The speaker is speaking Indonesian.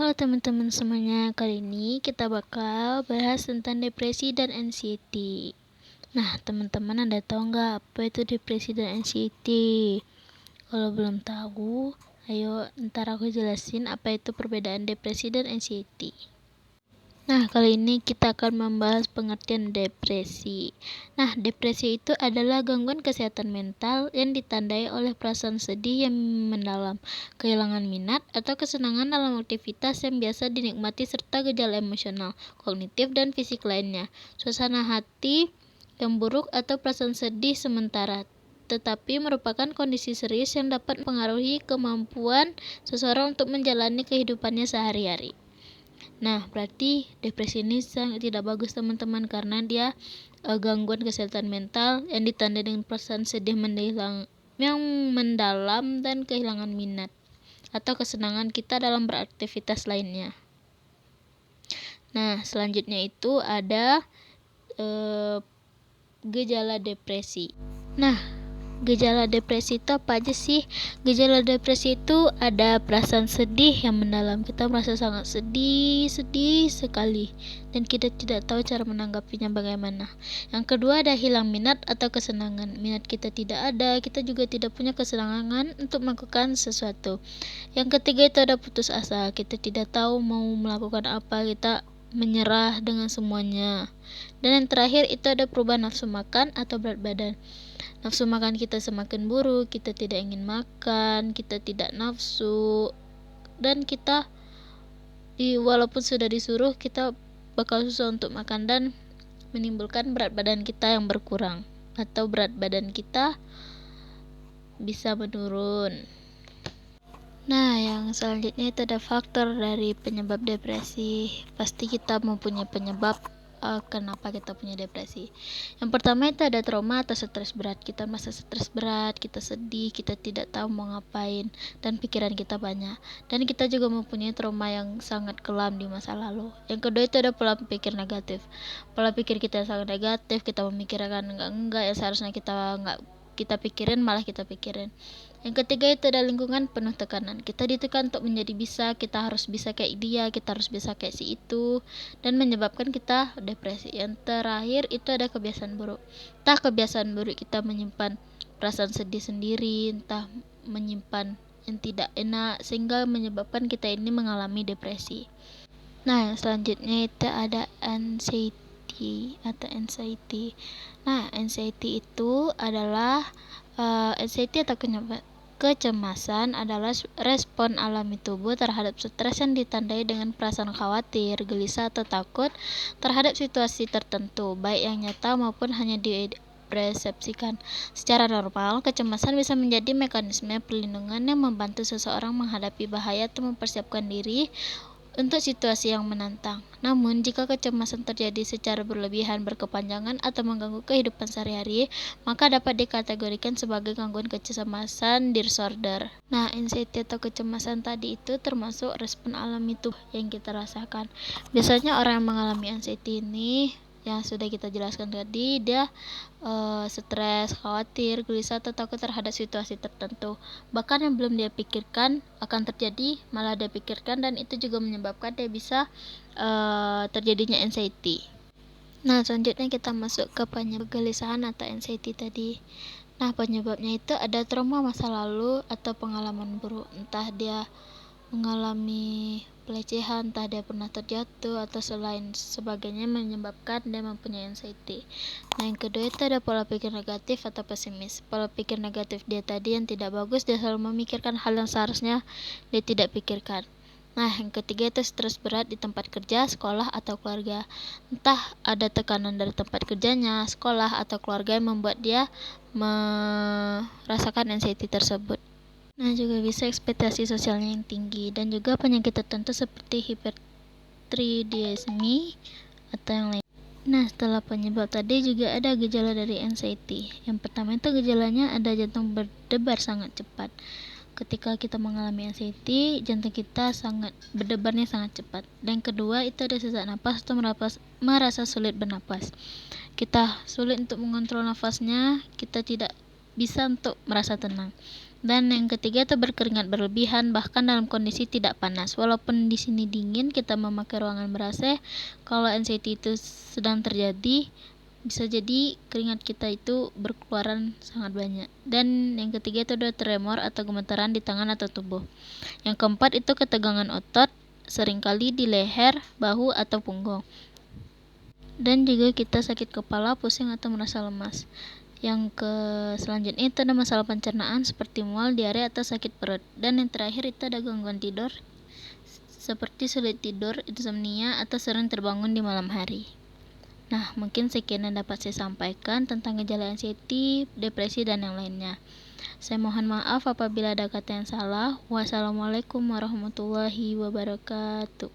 Halo teman-teman semuanya, kali ini kita bakal bahas tentang depresi dan anxiety. Nah, teman-teman ada tahu nggak apa itu depresi dan anxiety? Kalau belum tahu, ayo ntar aku jelasin apa itu perbedaan depresi dan anxiety. Nah, kali ini kita akan membahas pengertian depresi. Nah, depresi itu adalah gangguan kesehatan mental yang ditandai oleh perasaan sedih yang mendalam, kehilangan minat atau kesenangan dalam aktivitas yang biasa dinikmati serta gejala emosional, kognitif, dan fisik lainnya. Suasana hati yang buruk atau perasaan sedih sementara, tetapi merupakan kondisi serius yang dapat mempengaruhi kemampuan seseorang untuk menjalani kehidupannya sehari-hari. Nah, berarti depresi ini sangat tidak bagus teman-teman, karena dia gangguan kesehatan mental yang ditandai dengan perasaan sedih yang mendalam dan kehilangan minat atau kesenangan kita dalam beraktivitas lainnya. Nah, selanjutnya itu ada gejala depresi. Nah, gejala depresi itu apa aja sih? Gejala depresi itu ada perasaan sedih yang mendalam. Kita merasa sangat sedih sekali, dan kita tidak tahu cara menanggapinya bagaimana. Yang kedua ada hilang minat atau kesenangan. Minat kita tidak ada, kita juga tidak punya kesenangan untuk melakukan sesuatu. Yang ketiga itu ada putus asa. Kita tidak tahu mau melakukan apa, kita menyerah dengan semuanya. Dan yang terakhir itu ada perubahan nafsu makan atau berat badan. Nafsu makan kita semakin buruk, kita tidak ingin makan, kita tidak nafsu, dan kita walaupun sudah disuruh, kita bakal susah untuk makan dan menimbulkan berat badan kita yang berkurang atau berat badan kita bisa menurun. Nah, yang selanjutnya itu ada faktor dari penyebab depresi. Pasti kita mempunyai penyebab kenapa kita punya depresi. Yang pertama itu ada trauma atau stres berat. Kita merasa stres berat, kita sedih, kita tidak tahu mau ngapain, dan pikiran kita banyak. Dan kita juga mempunyai trauma yang sangat kelam di masa lalu. Yang kedua itu ada pola pikir negatif. Pola pikir kita sangat negatif, kita memikirkan enggak yang seharusnya kita pikirin, malah kita pikirin. Yang ketiga itu ada lingkungan penuh tekanan. Kita ditekan untuk menjadi bisa, kita harus bisa kayak dia, kita harus bisa kayak si itu, dan menyebabkan kita depresi. Yang terakhir itu ada kebiasaan buruk. Entah kebiasaan buruk kita menyimpan perasaan sedih sendiri, entah menyimpan yang tidak enak, sehingga menyebabkan kita ini mengalami depresi. Nah, selanjutnya itu ada anxiety atau anxiety. Nah, anxiety itu adalah anxiety atau kecemasan adalah respon alami tubuh terhadap stres yang ditandai dengan perasaan khawatir, gelisah, atau takut terhadap situasi tertentu, baik yang nyata maupun hanya dipersepsikan. Secara normal, kecemasan bisa menjadi mekanisme perlindungan yang membantu seseorang menghadapi bahaya atau mempersiapkan diri untuk situasi yang menantang. Namun, jika kecemasan terjadi secara berlebihan, berkepanjangan, atau mengganggu kehidupan sehari-hari, maka dapat dikategorikan sebagai gangguan kecemasan disorder. Nah, anxiety atau kecemasan tadi itu termasuk respon alami tubuh yang kita rasakan. Biasanya orang yang mengalami anxiety ini, yang sudah kita jelaskan tadi, dia stres, khawatir, gelisah, atau takut terhadap situasi tertentu. Bahkan yang belum dia pikirkan akan terjadi, malah dia pikirkan, dan itu juga menyebabkan dia bisa terjadinya anxiety. Nah, selanjutnya kita masuk ke penyebab kegelisahan atau anxiety tadi. Nah, penyebabnya itu ada trauma masa lalu atau pengalaman buruk. Entah dia mengalami pelecehan, entah dia pernah terjatuh, atau selain sebagainya menyebabkan dia mempunyai anxiety. Nah, yang kedua itu ada pola pikir negatif atau pesimis. Pola pikir negatif dia tadi yang tidak bagus, dia selalu memikirkan hal yang seharusnya dia tidak pikirkan. Nah, yang ketiga itu stres berat di tempat kerja, sekolah, atau keluarga. Entah ada tekanan dari tempat kerjanya, sekolah, atau keluarga yang membuat dia merasakan anxiety tersebut. Nah, juga bisa ekspektasi sosialnya yang tinggi, dan juga penyakit tertentu seperti hipertiroidisme atau yang lain. Nah, setelah penyebab tadi juga ada gejala dari anxiety. Yang pertama itu gejalanya ada jantung berdebar sangat cepat. Ketika kita mengalami anxiety, jantung kita berdebarnya sangat cepat. Dan kedua itu ada sesak napas atau merasa sulit bernapas. Kita sulit untuk mengontrol nafasnya, kita tidak bisa untuk merasa tenang. Dan yang ketiga itu berkeringat berlebihan bahkan dalam kondisi tidak panas. Walaupun di sini dingin, kita memakai ruangan ber-AC, kalau anxiety itu sedang terjadi, bisa jadi keringat kita itu berkeluaran sangat banyak. Dan yang ketiga itu ada tremor atau gemetaran di tangan atau tubuh. Yang keempat itu ketegangan otot, seringkali di leher, bahu, atau punggung. Dan juga kita sakit kepala, pusing, atau merasa lemas. Yang selanjutnya itu ada masalah pencernaan seperti mual, diare, atau sakit perut. Dan yang terakhir itu ada gangguan tidur seperti sulit tidur, insomnia, atau sering terbangun di malam hari. Nah, mungkin sekian yang dapat saya sampaikan tentang gejala anxiety, depresi, dan yang lainnya. Saya mohon maaf apabila ada kata yang salah. Wassalamualaikum warahmatullahi wabarakatuh.